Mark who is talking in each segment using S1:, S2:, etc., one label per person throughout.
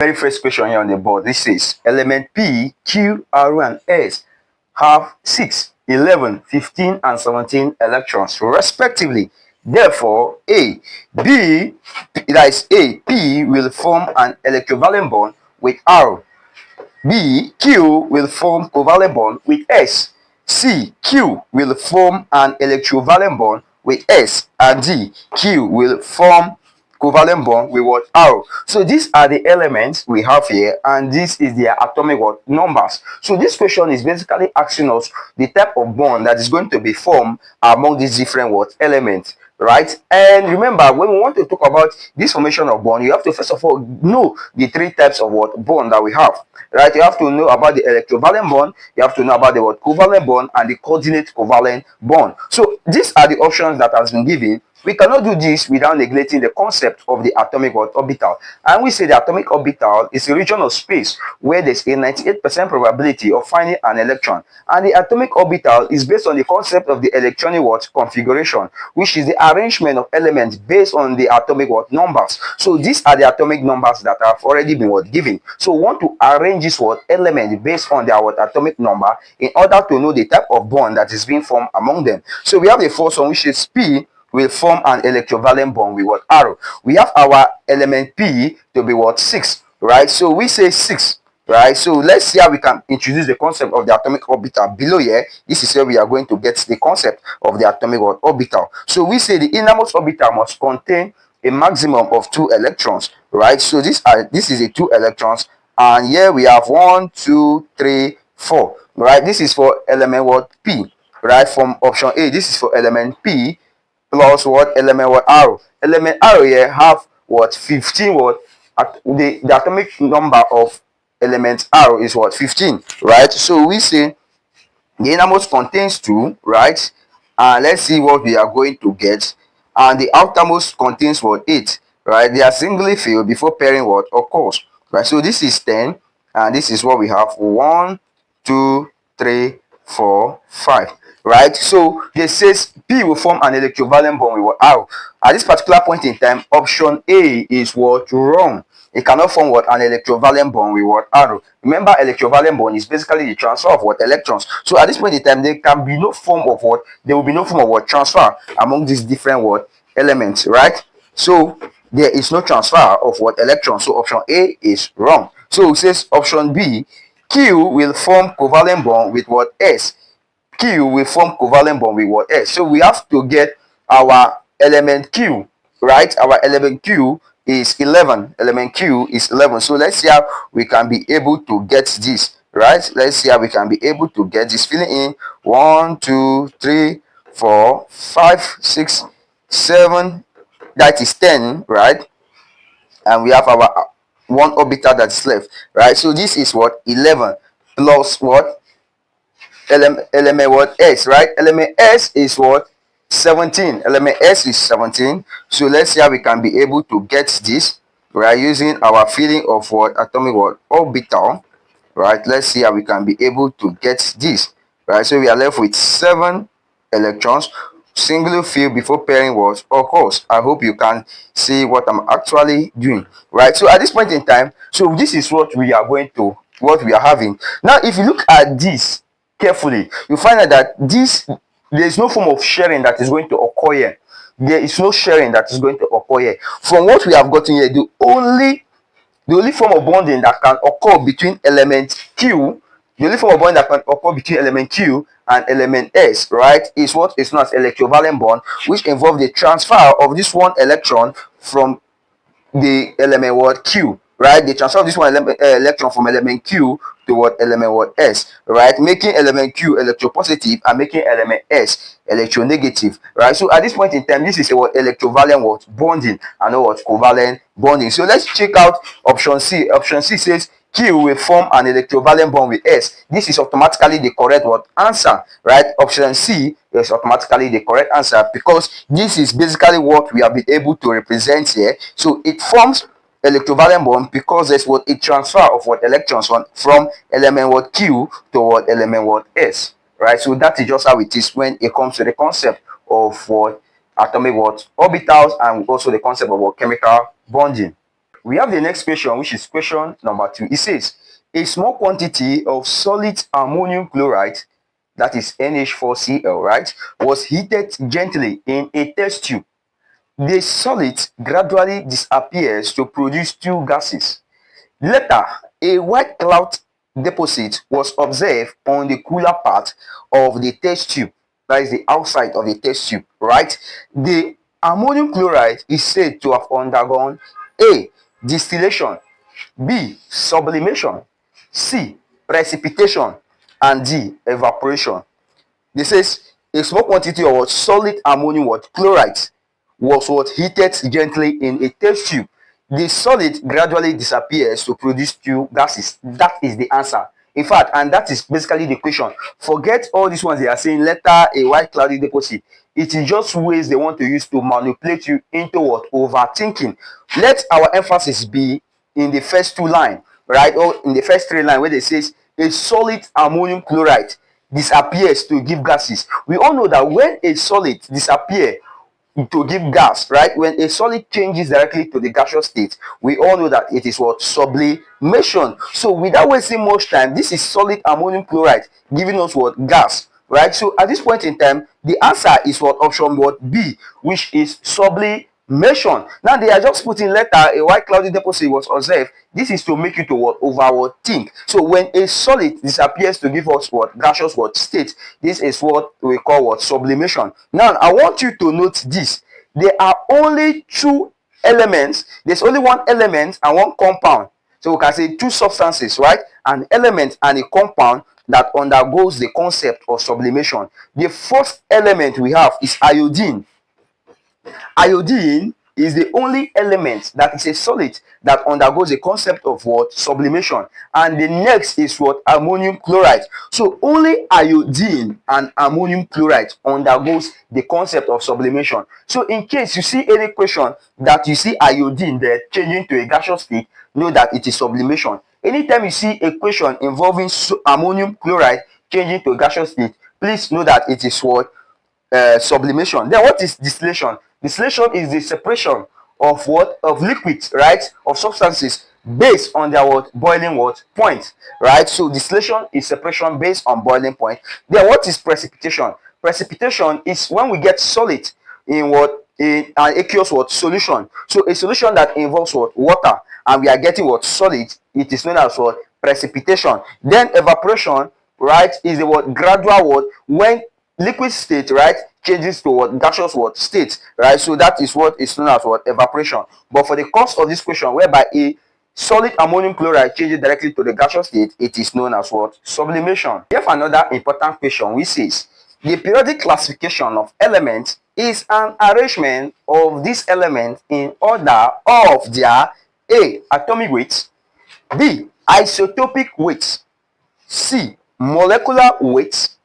S1: Very first question here on the board. This says element P, Q, R, and S have 6, 11, 15, and 17 electrons respectively. Therefore, A, B, that is A, P will form an electrovalent bond with R. B, Q will form covalent bond with S. C, Q will form an electrovalent bond with S. And D, Q will form covalent bond with what? R. So these are the elements we have here, and this is their atomic what? Numbers. So this question is basically asking us the type of bond that is going to be formed among these different what? Elements. Right? And remember, when we want to talk about this formation of bond, you have to first of all know the three types of what bond that we have. Right? You have to know about the electrovalent bond, you have to know about the what covalent bond, and the coordinate covalent bond. So these are the options that has been given. We cannot do this without neglecting the concept of the atomic orbital. And we say the atomic orbital is a region of space where there's a 98% probability of finding an electron. And the atomic orbital is based on the concept of the electronic configuration, which is the arrangement of elements based on the atomic numbers. So these are the atomic numbers that have already been given. So we want to arrange this element based on their atomic number in order to know the type of bond that is being formed among them. So we have the first one, which is P will form an electrovalent bond with what? R. We have our element P to be what? 6, right? So we say 6, right? So let's see how we can introduce the concept of the atomic orbital below here. This is where we are going to get the concept of the atomic orbital. So we say the innermost orbital must contain a maximum of 2 electrons, right? So this is a 2 electrons, and here we have 1, 2, 3, 4, right? This is for element what? P, right? From option A, this is for element P plus what? Element what? R. Element R here have what? 15 what? The atomic number of element R is what? 15, right? So we say the innermost contains 2, right? And let's see what we are going to get. And the outermost contains what? 8, right? They are singly filled before pairing what? Occurs, right? So this is 10, and this is what we have: 1, 2, 3, 4, 5. Right? So this says P will form an electrovalent bond with what? R. At this particular point in time, option A is what? Wrong. It cannot form what? An electrovalent bond with what? R. Remember, electrovalent bond is basically the transfer of what? Electrons. So at this point in time, there can be no form of what? There will be no form of what? Transfer among these different what? Elements, right? So there is no transfer of what? Electrons. So option A is wrong. So it says option B, Q will form covalent bond with what? S. Q will form covalent bond with what? S. So we have to get our element Q, right? Our element Q is 11. Element Q is 11. So let's see how we can be able to get this, right? Let's see how we can be able to get this. Filling in 1, 2, 3, 4, 5, 6, 7. That is 10, right? And we have our one orbital that's left, right? So this is what? 11 plus what? Element what? S, right? Element S is what? 17. Element S is 17. So let's see how we can be able to get this. We are using our feeling of what? Atomic what? Orbital, right? Let's see how we can be able to get this, right? So we are left with 7 electrons, single field before pairing what? Occurs. I hope you can see what I'm actually doing, right? So at this point in time, so this is what we are going to, what we are having. Now if you look at this carefully, you find out that there is no form of sharing that is going to occur here. There is no sharing that is going to occur here. From what we have gotten here, the only form of bonding that can occur between element Q, the only form of bonding that can occur between element Q and element S, right, is what is known as electrovalent bond, which involves the transfer of this one electron from the element what? Q, right? The transfer of this one electron from element Q to what? Element what? S, right? Making element Q electropositive and making element S electronegative, right? So at this point in time, this is a what? Electrovalent what? Bonding, and not what? Covalent bonding. So let's check out option C. Option C says Q will form an electrovalent bond with S. This is automatically the correct what? Answer, right? Option C is automatically the correct answer, because this is basically what we have been able to represent here. So it forms electrovalent bond because there's what? A transfer of what? Electrons from element what? Q to what? Element what? S, right? So that is just how it is when it comes to the concept of what? Atomic what? Orbitals, and also the concept of what? Chemical bonding. We have the next question, which is question number 2. It says, a small quantity of solid ammonium chloride, that is NH4Cl, right, was heated gently in a test tube. The solid gradually disappears to produce two gases. Later, a white cloud deposit was observed on the cooler part of the test tube, that is the outside of the test tube, right? The ammonium chloride is said to have undergone A. Distillation, B. Sublimation, C. Precipitation, and D. Evaporation. This says a small quantity of solid ammonium chloride was heated gently in a test tube. The solid gradually disappears to produce two gases. That is the answer. In fact, and that is basically the question. Forget all these ones they are saying, later a white cloudy deposit. It is just ways they want to use to manipulate you into what? Overthinking. Let our emphasis be in the first two lines, right? Or in the first three lines where they says a solid ammonium chloride disappears to give gases. We all know that when a solid disappears to give gas, right, when a solid changes directly to the gaseous state, we all know that it is what? Sublimation. So without wasting much time, this is solid ammonium chloride giving us what? Gas, right? So at this point in time, the answer is what? Option what? B, which is sublimation. Now they are just putting letter a white cloudy deposit was observed. This is to make you to what? Think. So when a solid disappears to give us what? Gaseous what? State. This is what we call what? Sublimation. Now I want you to note this. There are only two elements. There's only one element and one compound. So we can say two substances, right? An element and a compound that undergoes the concept of sublimation. The first element we have is iodine. Iodine is the only element that is a solid that undergoes a concept of what? Sublimation. And the next is what? Ammonium chloride. So only iodine and ammonium chloride undergoes the concept of sublimation. So in case you see any question that you see iodine there changing to a gaseous state, know that it is sublimation. Anytime you see a question involving ammonium chloride changing to a gaseous state, please know that it is what? Sublimation. Then what is distillation? Distillation is the separation of what? Of liquids, right? Of substances based on their what? Boiling what? Point, right? So distillation is separation based on boiling point. Then what is precipitation? Precipitation is when we get solid in what? In an aqueous what? Solution. So a solution that involves what? Water, and we are getting what? Solid. It is known as what? Precipitation. Then evaporation, right, is the what? Gradual what? When liquid state, right, changes to what? Gaseous what? State, right? So that is what is known as what? Evaporation. But for the course of this question, whereby a solid ammonium chloride changes directly to the gaseous state, it is known as what? Sublimation. We have another important question which says the periodic classification of elements is an arrangement of these elements in order of their A. Atomic weights, B. Isotopic weights, C. Molecular weights,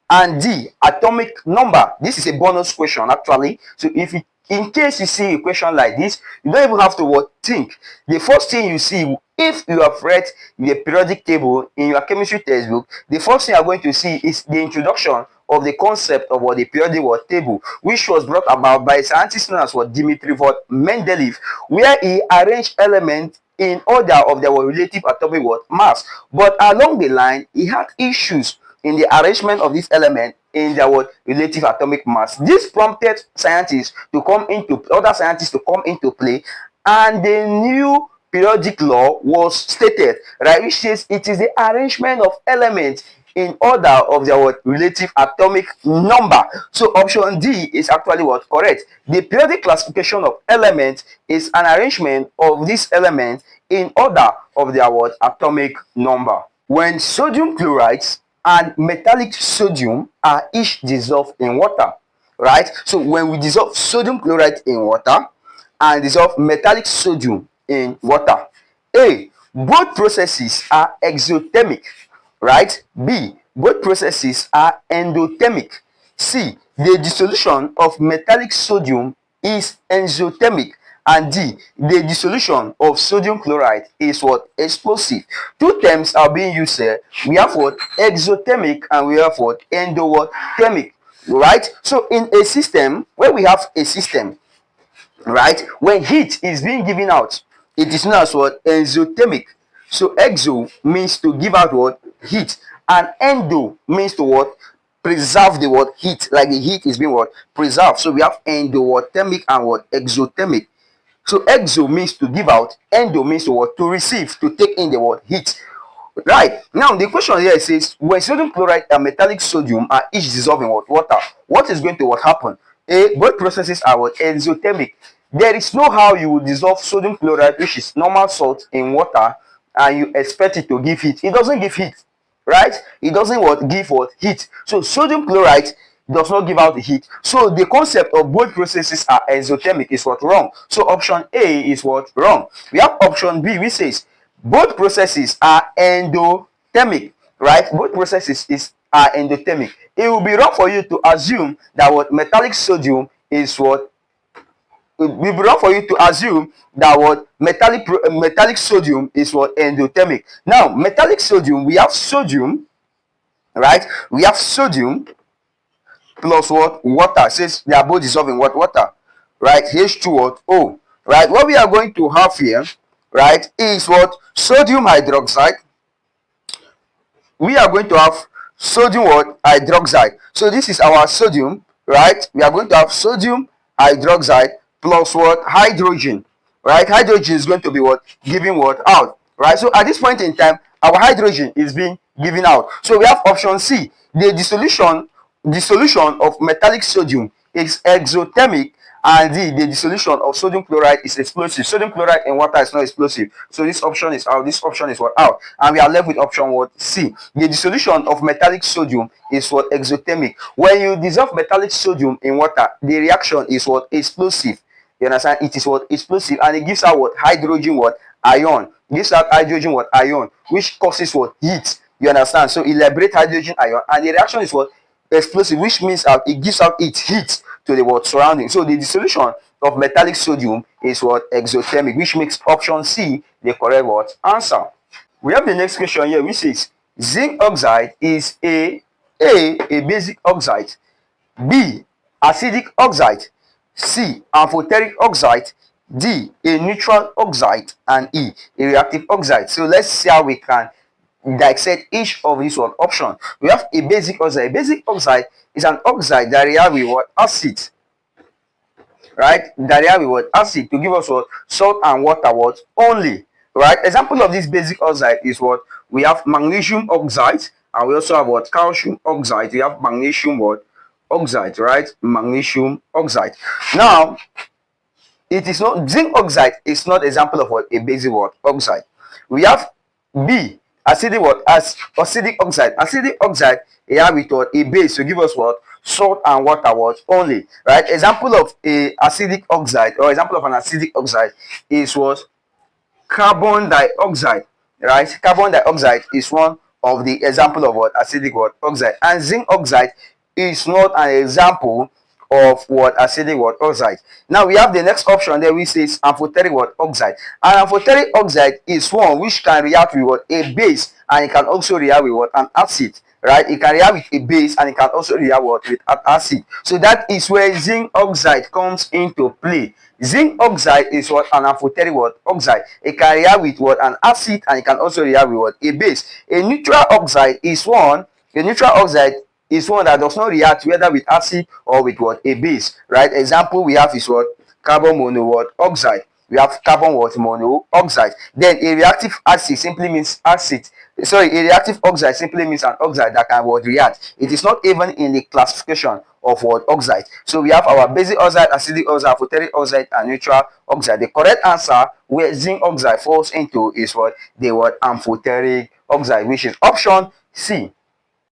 S1: and D. Atomic number. This is a bonus question actually. So if it, in case you see a question like this, you don't even have to what? Think. The first thing you see, if you have read the periodic table in your chemistry textbook, the first thing you are going to see is the introduction of the concept of what? The periodic what? Table, which was brought about by a scientist known as what? Dmitry Mendeleev, where he arranged elements in order of their relative atomic what? Mass. But along the line, he had issues in the arrangement of this element in their what? Relative atomic mass. This prompted scientists to come into other scientists to come into play, and the new periodic law was stated, right, which says it is the arrangement of elements in order of their what? Relative atomic number. So option D is actually what? Correct. The periodic classification of elements is an arrangement of these elements in order of their what? Atomic number. When sodium chlorides and metallic sodium are each dissolved in water, right? So when we dissolve sodium chloride in water and dissolve metallic sodium in water, A. Both processes are exothermic, right? B. Both processes are endothermic. C. The dissolution of metallic sodium is exothermic. And D. The dissolution of sodium chloride is what? Explosive. Two terms are being used here. We have what? Exothermic, and we have what? Endothermic, right? So in a system, where we have a system, right, when heat is being given out It is known as what? Exothermic. So exo means to give out what? Heat. And endo means to what? Preserve the what? Heat. Like the heat is being what? Preserved. So we have endothermic and what? Exothermic. So exo means to give out, endo means to what? To receive, to take in the what? Heat. Right. Now the question here says when sodium chloride and metallic sodium are each dissolved in what? Water, what is going to what happen? A, both processes are what? Exothermic. There is no how you will dissolve sodium chloride, which is normal salt, in water, and you expect it to give heat. It doesn't give heat, right? It doesn't what? Give what? Heat. So sodium chloride does not give out the heat. So the concept of both processes are exothermic is what? Wrong. So option A is what? Wrong. We have option B, which says both processes are endothermic, right? Both processes are endothermic. It will be wrong for you to assume that what? Metallic sodium is what? It will be wrong for you to assume that what? Metallic sodium is what? Endothermic. Now metallic sodium, we have sodium, right? We have sodium plus what? Water. It says they are both dissolved in what? Water, right? H2 what? O, right? What we are going to have here, right, is what? Sodium hydroxide. We are going to have sodium what? Hydroxide. So this is our sodium, right? We are going to have sodium hydroxide plus what? Hydrogen, right? Hydrogen is going to be what? Giving what? Out, right? So at this point in time, our hydrogen is being given out. So we have option C. The solution of metallic sodium is exothermic, and the dissolution of sodium chloride is explosive. Sodium chloride in water is not explosive. So this option is out. This option is what? Out. And we are left with option what? C. The dissolution of metallic sodium is what? Exothermic. When you dissolve metallic sodium in water, the reaction is what? Explosive. You understand? It is what? Explosive. And it gives out what? Hydrogen what? Ion. It gives out hydrogen what? Ion. Which causes what? Heat. You understand? So it liberates hydrogen ion. And the reaction is what? Explosive, which means it gives out its heat to the what? Surrounding. So the dissolution of metallic sodium is what? Exothermic, which makes option C the correct what? Answer. We have the next question here, which says zinc oxide is a basic oxide, B, acidic oxide, C, amphoteric oxide, D, a neutral oxide, and E, a reactive oxide. So let's see how we can dissect each of these one option. We have a basic oxide. A basic oxide is an oxide that reacts with what? Acid, right? That reacts with what? Acid, to give us what? Salt and water what? Only, right? Example of this basic oxide is what? We have magnesium oxide, and we also have what? Calcium oxide. We have magnesium what? Oxide, right? Magnesium oxide. Now it is not, zinc oxide is not example of what? A basic what? Oxide. We have B, acidic what? As acidic oxide. Acidic oxide, here with what? A base to give us what? Salt and water what? Only, right? Example of a acidic oxide, or example of an acidic oxide is what? Carbon dioxide, right? Carbon dioxide is one of the example of what? Acidic what? Oxide. And zinc oxide is not an example of what? Acidic what? Oxide. Now we have the next option there, which says amphoteric what? Oxide. And amphoteric oxide is one which can react with what? A base, and it can also react with what? An acid, right? It can react with a base, and it can also react what? With an acid. So that is where zinc oxide comes into play. Zinc oxide is what? An amphoteric what? Oxide. It can react with what? An acid, and it can also react with what? A base. A neutral oxide is one. A neutral oxide is one that does not react whether with acid or with what? A base, right? Example we have is what? Carbon mono what? Oxide. We have carbon what? Monoxide. Then a reactive acid simply means acid. Sorry, a reactive oxide simply means an oxide that can what? React. It is not even in the classification of what? Oxide. So we have our basic oxide, acidic oxide, amphoteric oxide, and neutral oxide. The correct answer where zinc oxide falls into is what? The what? Amphoteric oxide, which is option C.